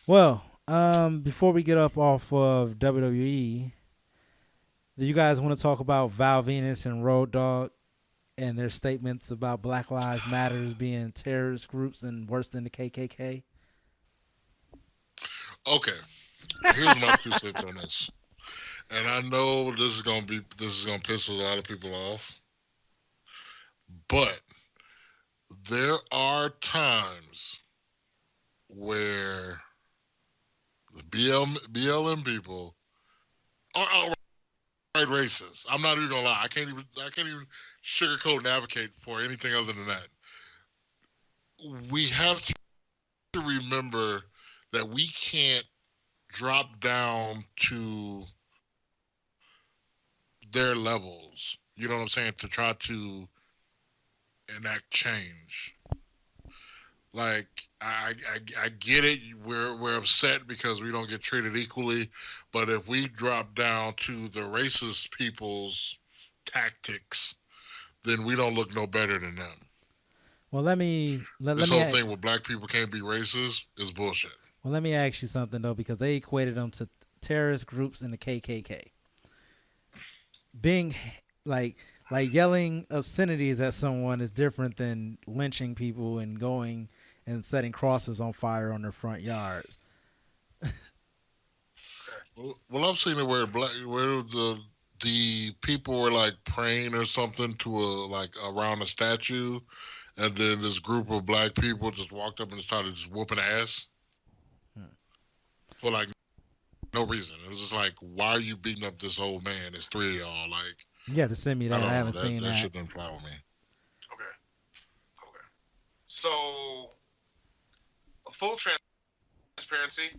Well, before we get up off of WWE, do you guys want to talk about Val Venus and Road Dogg and their statements about Black Lives Matters being terrorist groups and worse than the KKK? Okay, here's my 2 cents on this, and I know this is gonna piss a lot of people off, but there are times where the BLM people are outright racist. I'm not even gonna lie. I can't even sugarcoat and advocate for anything other than that. We have to remember that we can't drop down to their levels. You know what I'm saying? To try to enact change. Like I get it. We're upset because we don't get treated equally, but if we drop down to the racist people's tactics, then we don't look no better than them. Well, let This me whole ask, thing with black people can't be racist is bullshit. ask you something though, because they equated them to terrorist groups in the KKK. Being like yelling obscenities at someone is different than lynching people and going and setting crosses on fire on their front yards. Well, I've seen it where the people were like praying or something to a like around a statue, and then this group of black people just walked up and started just whooping ass Hmm. for like no reason. It was just like, why are you beating up this old man? There's three of y'all. Like, You have to send me I that. I don't know. haven't That seen that that. shit doesn't fly with me. Okay. Okay. So, full transparency,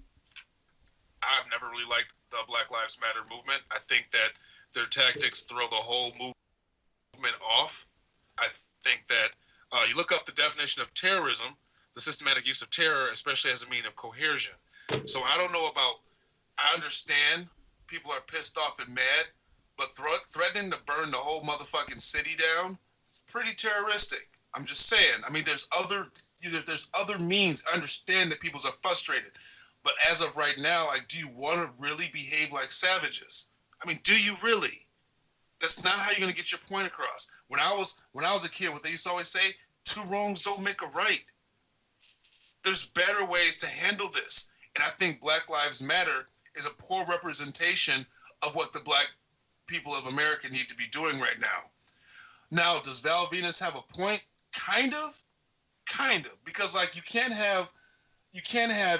I've never really liked the Black Lives Matter movement. I think that their tactics throw the whole movement off. I think that you look up the definition of terrorism, the systematic use of terror, especially as a means of coercion. So I don't know about. I understand people are pissed off and mad, but threatening to burn the whole motherfucking city down, it's pretty terroristic. I'm just saying. I mean, there's other means. I understand that people are frustrated, but as of right now, like, do you want to really behave like savages? I mean, do you really? That's not how you're gonna get your point across. When I was a kid, what they used to always say, two wrongs don't make a right. There's better ways to handle this. And I think Black Lives Matter is a poor representation of what the black people of America need to be doing right now. Now, does Val Venus have a point? Kind of. Kind of. Because like you can't have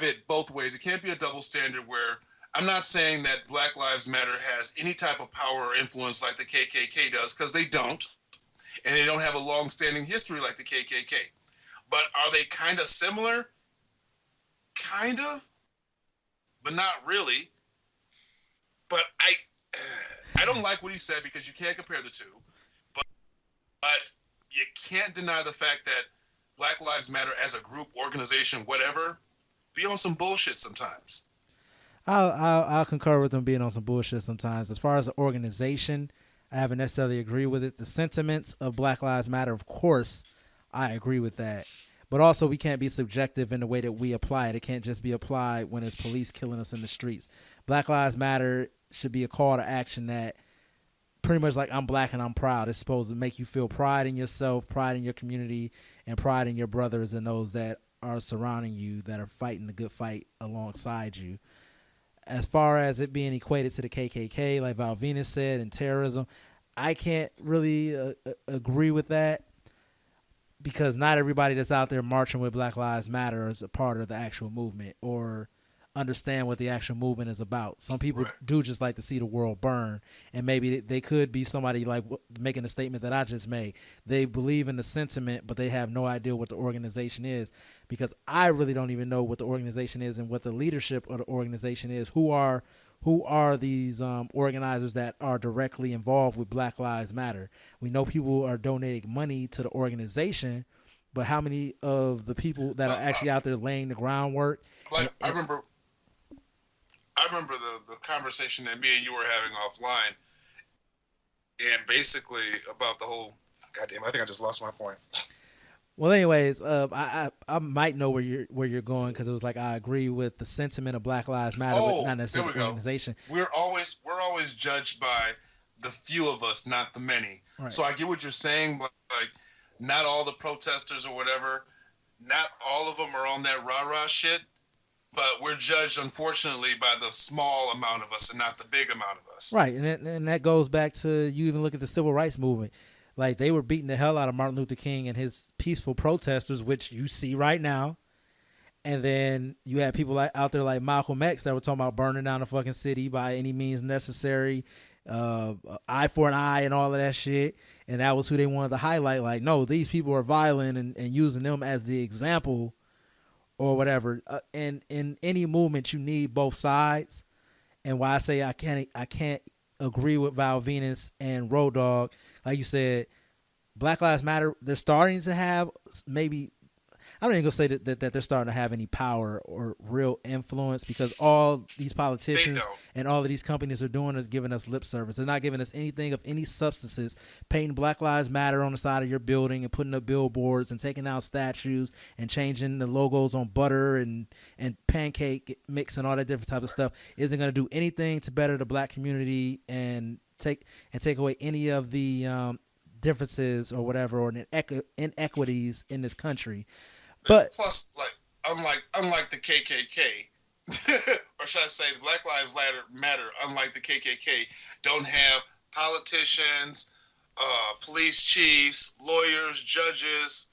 it both ways. It can't be a double standard where I'm not saying that Black Lives Matter has any type of power or influence like the KKK does, because they don't. And they don't have a long standing history like the KKK. But are they kind of similar? Kind of, but not really. But I don't like what he said because you can't compare the two. But, but you can't deny the fact that Black Lives Matter as a group, organization, whatever, be on some bullshit sometimes. I'll concur with them being on some bullshit sometimes. As far as the organization, I haven't necessarily agree with it. The sentiments of Black Lives Matter, of course, I agree with that. But also, we can't be subjective in the way that we apply it. It can't just be applied when it's police killing us in the streets. Black Lives Matter should be a call to action that pretty much like I'm black and I'm proud. It's supposed to make you feel pride in yourself, pride in your community, and pride in your brothers and those that are surrounding you that are fighting the good fight alongside you. As far as it being equated to the KKK, like Val Venus said, and terrorism, I can't really agree with that because not everybody that's out there marching with Black Lives Matter is a part of the actual movement or understand what the actual movement is about. Some people Right. do just like to see the world burn, and maybe they could be somebody like making a statement that I just made. They believe in the sentiment, but they have no idea what the organization is because I really don't even know what the organization is and what the leadership of the organization is. Who are these organizers that are directly involved with Black Lives Matter? We know people are donating money to the organization, but how many of the people that are actually out there laying the groundwork? Like And, I remember the conversation that me and you were having offline, and basically about the whole. Goddamn, I think I just lost my point. Well, anyways, I might know where you're going because it was like I agree with the sentiment of Black Lives Matter, but Oh, not there necessarily we the go. organization. We're always judged by the few of us, not the many. Right. So I get what you're saying, but like, not all the protesters or whatever, not all of them are on that rah rah shit. But we're judged, unfortunately, by the small amount of us and not the big amount of us. Right, and that goes back to you even look at the civil rights movement. Like they were beating the hell out of Martin Luther King and his peaceful protesters, which you see right now. And then you had people out there like Malcolm X that were talking about burning down the fucking city by any means necessary, eye for an eye and all of that shit. And that was who they wanted to highlight. Like, no, these people are violent and using them as the example or whatever. And in any movement, you need both sides. And why I say I can't agree with Val Venis and Road Dogg. Like you said, Black Lives Matter. They're starting to have maybe. I'm not even gonna say that they're starting to have any power or real influence because all these politicians and all of these companies are doing is giving us lip service. They're not giving us anything of any substances. Painting Black Lives Matter on the side of your building and putting up billboards and taking out statues and changing the logos on butter and pancake mix and all that different type of stuff isn't gonna do anything to better the black community and take away any of the differences or whatever or inequities in this country. But plus, like unlike the KKK, or should I say, the Black Lives Matter, unlike the KKK, don't have politicians, police chiefs, lawyers, judges.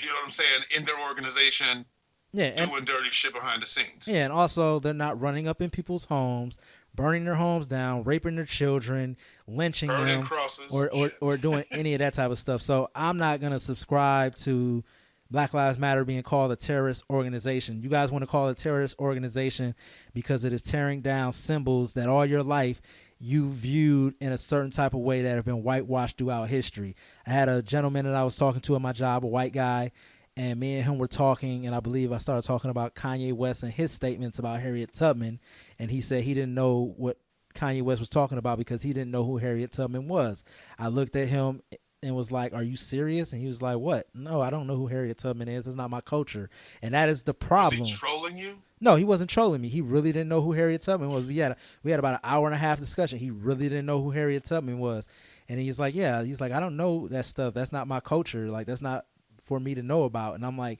You know what I'm saying? In their organization, doing dirty shit behind the scenes. Yeah, and also they're not running up in people's homes, burning their homes down, raping their children, lynching burning them, crosses, or doing any of that type of stuff. So I'm not gonna subscribe to Black Lives Matter being called a terrorist organization. You guys want to call it a terrorist organization because it is tearing down symbols that all your life you viewed in a certain type of way that have been whitewashed throughout history. I had a gentleman that I was talking to at my job, a white guy, and me and him were talking, and I believe I started talking about Kanye West and his statements about Harriet Tubman, and he said he didn't know what Kanye West was talking about because he didn't know who Harriet Tubman was. I looked at him and was like, "Are you serious?" And he was like, "What? No, I don't know who Harriet Tubman is. It's not my culture." And that is the problem. Was he trolling you? No, he wasn't trolling me. He really didn't know who Harriet Tubman was. We had about an hour and a half discussion. He really didn't know who Harriet Tubman was. And he's like, "Yeah." He's like, "I don't know that stuff. That's not my culture. Like, that's not for me to know about." And I'm like,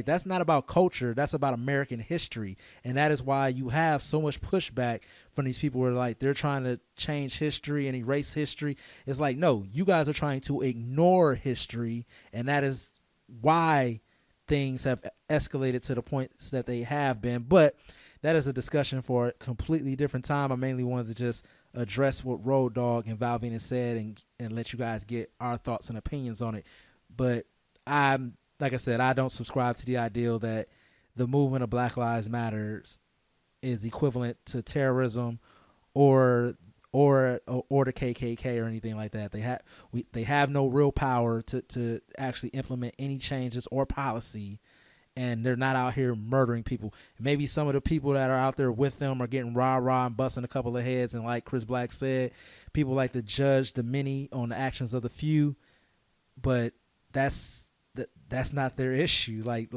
that's not about culture. That's about American history. And that is why you have so much pushback from these people where like they're trying to change history and erase history. It's like, no, you guys are trying to ignore history. And that is why things have escalated to the points that they have been. But that is a discussion for a completely different time. I mainly wanted to just address what Road Dogg and Val Venis said and let you guys get our thoughts and opinions on it. But like I said, I don't subscribe to the ideal that the movement of Black Lives Matter is equivalent to terrorism or the KKK or anything like that. They have no real power to actually implement any changes or policy, and they're not out here murdering people. Maybe some of the people that are out there with them are getting rah-rah and busting a couple of heads, and like Chris Black said, people like to judge the many on the actions of the few, but that's not their issue. Like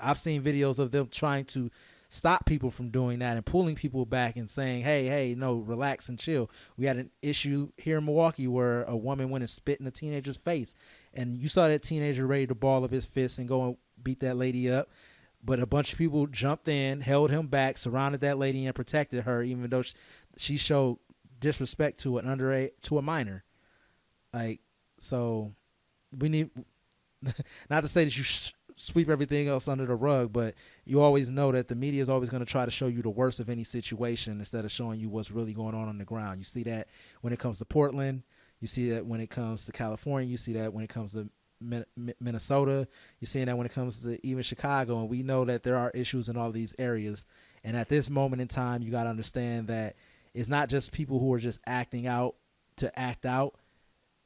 I've seen videos of them trying to stop people from doing that and pulling people back and saying, hey, no, relax and chill. We had an issue here in Milwaukee where a woman went and spit in a teenager's face, and you saw that teenager ready to ball up his fist and go and beat that lady up, but a bunch of people jumped in, held him back, surrounded that lady and protected her, even though she showed disrespect to a minor. Like, so we need not to say that you sweep everything else under the rug, but you always know that the media is always going to try to show you the worst of any situation instead of showing you what's really going on the ground. You see that when it comes to Portland. You see that when it comes to California. You see that when it comes to Minnesota. You're seeing that when it comes to even Chicago. And we know that there are issues in all these areas. And at this moment in time, you got to understand that it's not just people who are just acting out to act out.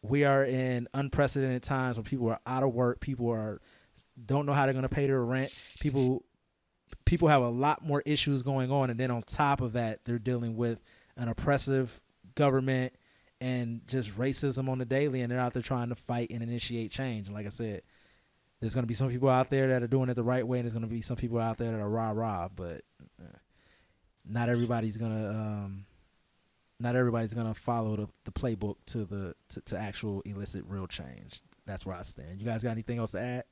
We are in unprecedented times when people are out of work. People don't know how they're going to pay their rent. People have a lot more issues going on. And then on top of that, they're dealing with an oppressive government and just racism on the daily, and they're out there trying to fight and initiate change. And like I said, there's going to be some people out there that are doing it the right way, and there's going to be some people out there that are rah-rah, but not everybody's going to follow the playbook to actual elicit real change. That's where I stand. You guys got anything else to add?